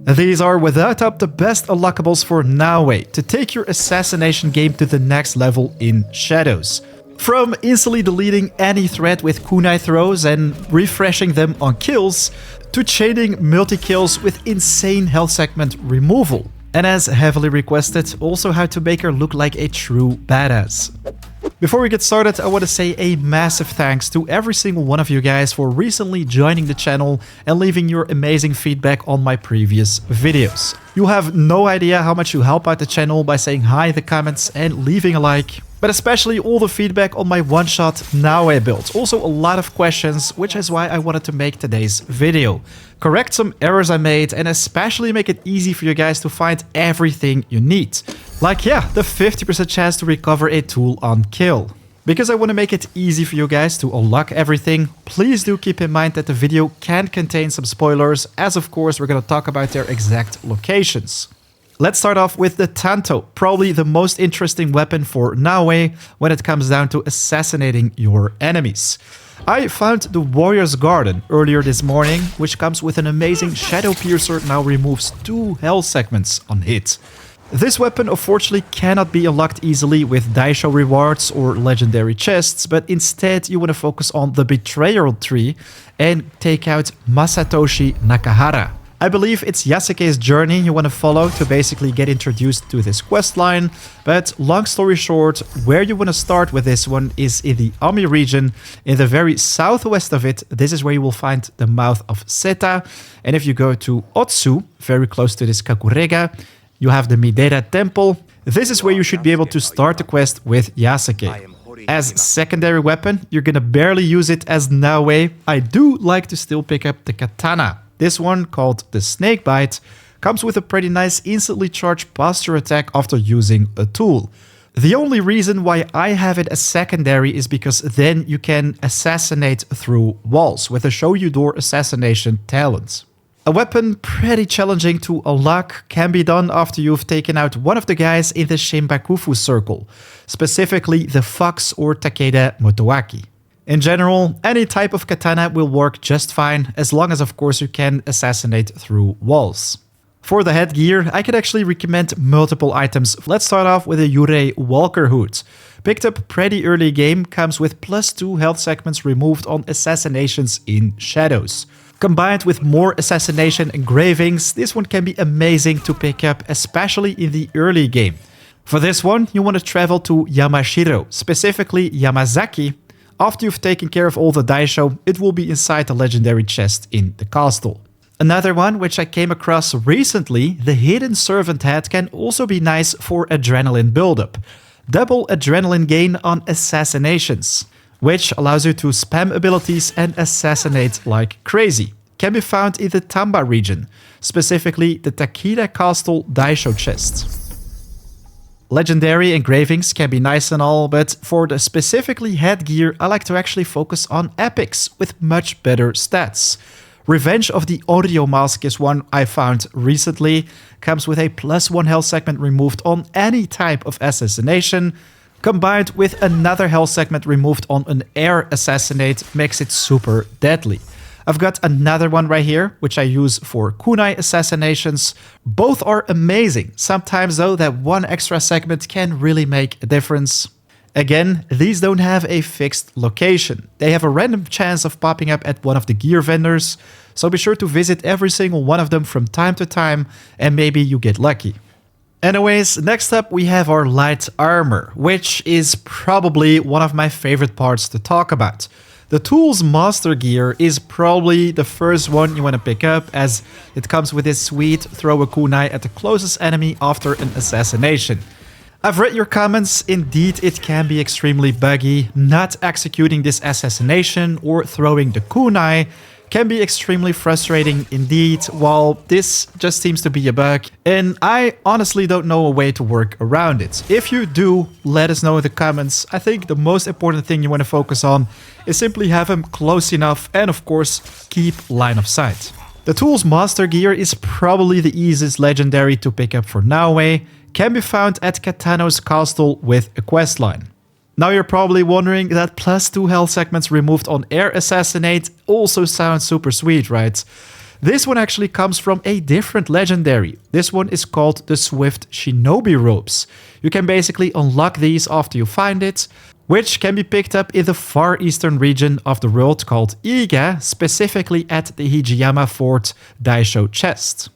These are without doubt the best unlockables for Naoe to take your assassination game to the next level in Shadows. From instantly deleting any threat with kunai throws and refreshing them on kills, to chaining multi-kills with insane health segment removal. And as heavily requested, also how to make her look like a true badass. Before we get started, I want to say a massive thanks to every single one of you guys for recently joining the channel and leaving your amazing feedback on my previous videos. You have no idea how much you help out the channel by saying hi in the comments and leaving a like. But especially all the feedback on my one-shot Naoe build. Also a lot of questions, which is why I wanted to make today's video. Correct some errors I made and especially make it easy for you guys to find everything you need. Like yeah, the 50% chance to recover a tool on kill. Because I want to make it easy for you guys to unlock everything, please do keep in mind that the video can contain some spoilers, as of course we're going to talk about their exact locations. Let's start off with the Tanto, probably the most interesting weapon for Naoe when it comes down to assassinating your enemies. I found the Warrior's Garden earlier this morning, which comes with an amazing Shadow Piercer, now removes 2 health segments on hit. This weapon unfortunately cannot be unlocked easily with Daisho rewards or legendary chests, but instead you want to focus on the Betrayal tree and take out Masatoshi Nakahara. I believe it's Yasuke's journey you want to follow to basically get introduced to this questline, but long story short, where you want to start with this one is in the Ami region, in the very southwest of it. This is where you will find the mouth of Seta, and if you go to Otsu, very close to this Kakurega, you have the Midera Temple. This is where you should be able to start the quest with Yasuke. As secondary weapon, you're gonna barely use it as Naoe. I do like to still pick up the Katana. This one, called the Snakebite, comes with a pretty nice instantly charged posture attack after using a tool. The only reason why I have it as secondary is because then you can assassinate through walls with a Shoryudo assassination talent. A weapon pretty challenging to unlock can be done after you've taken out one of the guys in the Shinbakufu circle, specifically the Fox or Takeda Motoaki. In general, any type of katana will work just fine, as long as of course you can assassinate through walls. For the headgear, I could actually recommend multiple items. Let's start off with a Yurei Walker hood. Picked up pretty early game, comes with +2 health segments removed on assassinations in Shadows. Combined with more assassination engravings, this one can be amazing to pick up, especially in the early game. For this one, you want to travel to Yamashiro, specifically Yamazaki. After you've taken care of all the Daisho, it will be inside the legendary chest in the castle. Another one which I came across recently, the Hidden Servant Head, can also be nice for adrenaline buildup. Double adrenaline gain on assassinations, which allows you to spam abilities and assassinate like crazy. Can be found in the Tamba region, specifically the Takeda Castle Daisho chest. Legendary engravings can be nice and all, but for the specifically headgear, I like to actually focus on epics with much better stats. Revenge of the Audio Mask is one I found recently, comes with a +1 health segment removed on any type of assassination, combined with another health segment removed on an air assassinate makes it super deadly. I've got another one right here, which I use for kunai assassinations. Both are amazing. Sometimes though, that one extra segment can really make a difference. Again, these don't have a fixed location. They have a random chance of popping up at one of the gear vendors, so be sure to visit every single one of them from time to time, and maybe you get lucky. Anyways, next up we have our light armor, which is probably one of my favorite parts to talk about. The Tool's Master Gear is probably the first one you want to pick up, as it comes with this sweet throw a kunai at the closest enemy after an assassination. I've read your comments, indeed it can be extremely buggy. Not executing this assassination or throwing the kunai can be extremely frustrating indeed, while this just seems to be a bug, and I honestly don't know a way to work around it. If you do, let us know in the comments. I think the most important thing you want to focus on is simply have him close enough and of course keep line of sight. The Tool's Master Gear is probably the easiest legendary to pick up for Naoe, can be found at Katano's castle with a questline. Now you're probably wondering that +2 health segments removed on air assassinate also sounds super sweet, right? This one actually comes from a different legendary. This one is called the Swift Shinobi Robes. You can basically unlock these after you find it, which can be picked up in the far eastern region of the world called Iga, specifically at the Hijiyama Fort Daisho chest.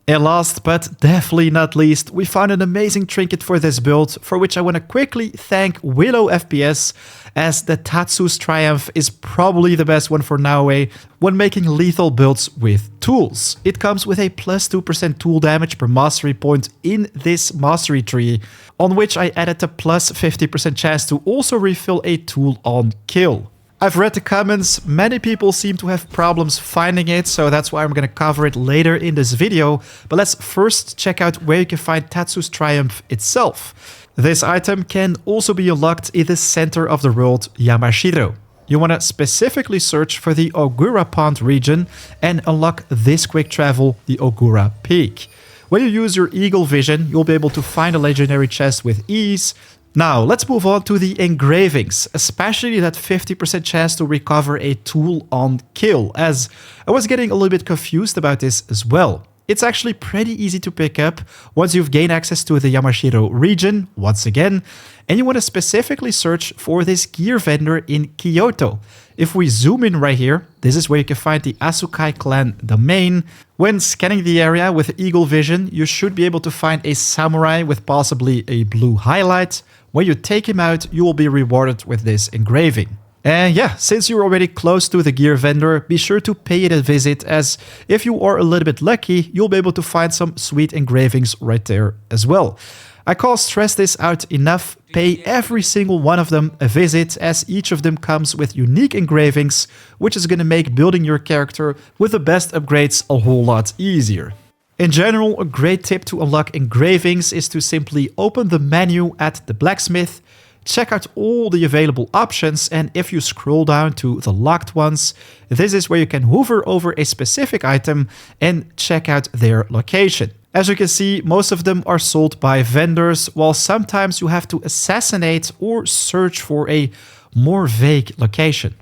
And last but definitely not least, we found an amazing trinket for this build, for which I want to quickly thank Willow FPS, as the Tatsu's Triumph is probably the best one for Naoe when making lethal builds with tools. It comes with a plus 2% tool damage per mastery point in this mastery tree, on which I added a plus 50% chance to also refill a tool on kill. I've read the comments, many people seem to have problems finding it, so that's why I'm gonna cover it later in this video. But let's first check out where you can find Tatsu's Triumph itself. This item can also be unlocked in the center of the world, Yamashiro. You wanna specifically search for the Ogura Pond region and unlock this quick travel, the Ogura Peak. When you use your eagle vision, you'll be able to find a legendary chest with ease. Now, let's move on to the engravings, especially that 50% chance to recover a tool on kill, as I was getting a little bit confused about this as well. It's actually pretty easy to pick up once you've gained access to the Yamashiro region, once again, and you want to specifically search for this gear vendor in Kyoto. If we zoom in right here, this is where you can find the Asukai clan domain. When scanning the area with eagle vision, you should be able to find a samurai with possibly a blue highlight. When you take him out, you will be rewarded with this engraving. And yeah, since you're already close to the gear vendor, be sure to pay it a visit, as if you are a little bit lucky, you'll be able to find some sweet engravings right there as well. I can't stress this out enough, pay every single one of them a visit, as each of them comes with unique engravings, which is going to make building your character with the best upgrades a whole lot easier. In general, a great tip to unlock engravings is to simply open the menu at the blacksmith, check out all the available options, and if you scroll down to the locked ones, this is where you can hover over a specific item and check out their location. As you can see, most of them are sold by vendors, while sometimes you have to assassinate or search for a more vague location.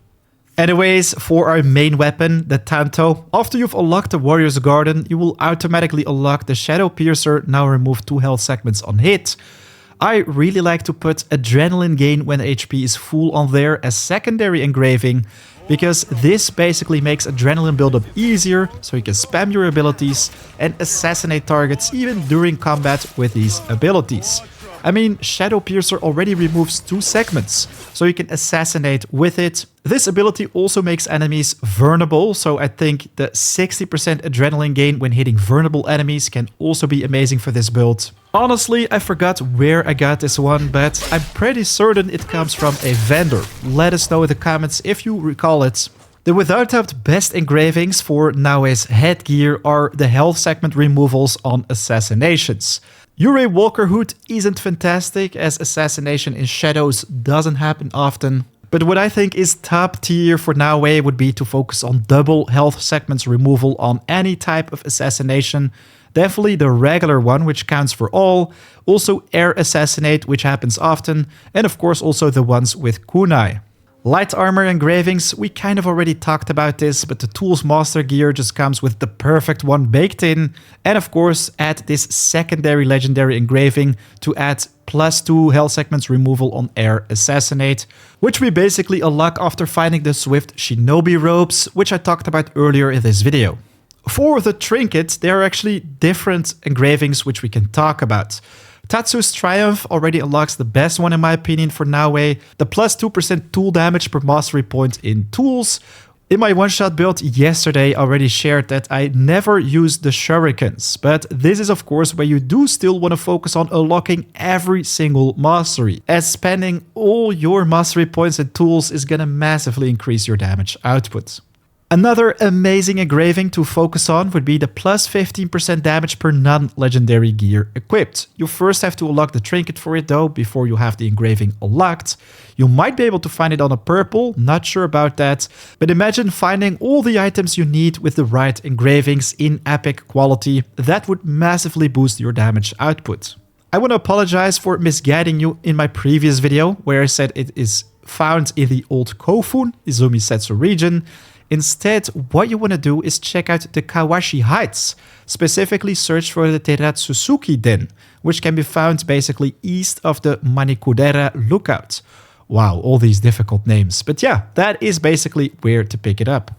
Anyways, for our main weapon, the Tanto, after you've unlocked the Warrior's Garden, you will automatically unlock the Shadow Piercer, now remove 2 health segments on hit. I really like to put Adrenaline Gain when HP is full on there as secondary engraving, because this basically makes adrenaline buildup easier, so you can spam your abilities and assassinate targets even during combat with these abilities. I mean, Shadow Piercer already removes 2 segments, so you can assassinate with it. This ability also makes enemies vulnerable, so I think the 60% adrenaline gain when hitting vulnerable enemies can also be amazing for this build. Honestly, I forgot where I got this one, but I'm pretty certain it comes from a vendor. Let us know in the comments if you recall it. The without doubt best engravings for Naoe's headgear are the health segment removals on assassinations. Yurei Walker Hood isn't fantastic, as assassination in shadows doesn't happen often. But what I think is top tier for Naoe would be to focus on double health segments removal on any type of assassination. Definitely the regular one, which counts for all. Also air assassinate, which happens often. And of course also the ones with kunai. Light armor engravings, we kind of already talked about this, but the Tools Master gear just comes with the perfect one baked in. And of course, add this secondary legendary engraving to add +2 health segments removal on air assassinate, which we basically unlock after finding the Swift Shinobi robes, which I talked about earlier in this video. For the Trinket, there are actually different engravings which we can talk about. Tatsu's Triumph already unlocks the best one in my opinion for Naoe, the +2% tool damage per mastery point in tools. In my one-shot build yesterday, I already shared that I never used the shurikens, but this is of course where you do still want to focus on unlocking every single mastery, as spending all your mastery points and tools is gonna massively increase your damage output. Another amazing engraving to focus on would be the +15% damage per non-legendary gear equipped. You first have to unlock the trinket for it though, before you have the engraving unlocked. You might be able to find it on a purple, not sure about that, but imagine finding all the items you need with the right engravings in epic quality. That would massively boost your damage output. I want to apologize for misguiding you in my previous video, where I said it is found in the old Kofun, Izumi Setsu region. Instead, what you want to do is check out the Kawashi Heights. Specifically search for the Teratsusuki-den, which can be found basically east of the Manikudera lookout. Wow, all these difficult names. But yeah, that is basically where to pick it up.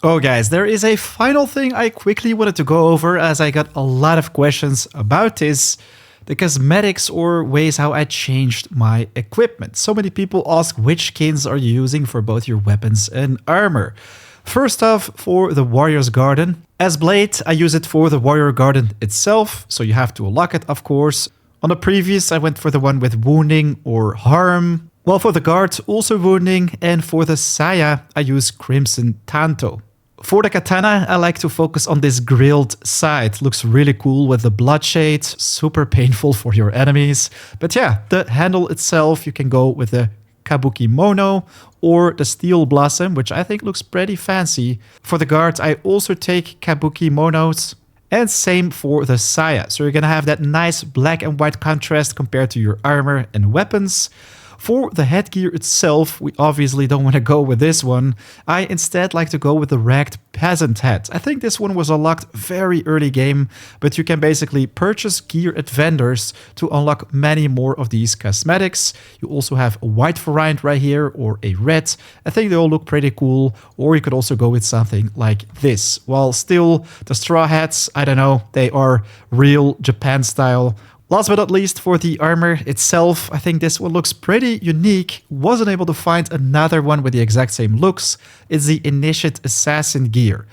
Oh guys, there is a final thing I quickly wanted to go over as I got a lot of questions about this. The cosmetics or ways how I changed my equipment. So many people ask which skins are you using for both your weapons and armor. First off, for the Warrior's Garden. As Blade, I use it for the Warrior Garden itself, so you have to unlock it, of course. On the previous, I went for the one with Wounding or Harm. While for the Guard, also Wounding, and for the Saya, I use Crimson Tanto. For the Katana, I like to focus on this grilled side. Looks really cool with the bloodshade, super painful for your enemies. But yeah, the handle itself, you can go with the Kabuki Mono or the Steel Blossom, which I think looks pretty fancy. For the Guard, I also take Kabuki Monos. And same for the Saya. So you're gonna have that nice black and white contrast compared to your armor and weapons. For the headgear itself, we obviously don't want to go with this one. I instead like to go with the Ragged Peasant Hat. I think this one was unlocked very early game, but you can basically purchase gear at vendors to unlock many more of these cosmetics. You also have a white variant right here or a red. I think they all look pretty cool, or you could also go with something like this. While still, the straw hats, I don't know, they are real Japan style. Last but not least, for the armor itself, I think this one looks pretty unique. Wasn't able to find another one with the exact same looks. It's the Initiate Assassin gear.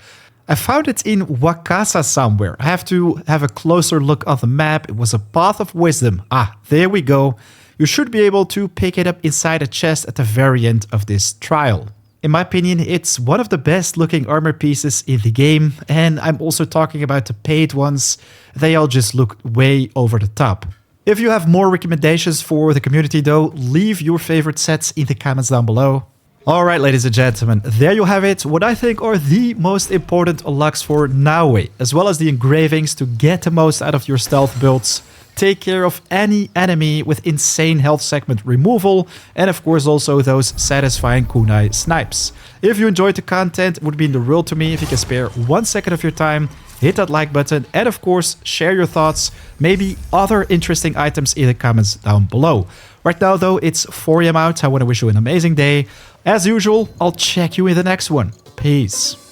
I found it in Wakasa somewhere. I have to have a closer look on the map. It was a Path of Wisdom. Ah, there we go. You should be able to pick it up inside a chest at the very end of this trial. In my opinion, it's one of the best looking armor pieces in the game, and I'm also talking about the paid ones. They all just look way over the top. If you have more recommendations for the community though, leave your favorite sets in the comments down below. Alright ladies and gentlemen, there you have it, what I think are the most important unlocks for Naoe, as well as the engravings to get the most out of your stealth builds. Take care of any enemy with insane health segment removal, and of course also those satisfying kunai snipes. If you enjoyed the content, it would mean the world to me if you can spare 1 second of your time, hit that like button, and of course share your thoughts, maybe other interesting items in the comments down below. Right now though, it's 4 AM out. I want to wish you an amazing day. As usual, I'll check you in the next one. Peace.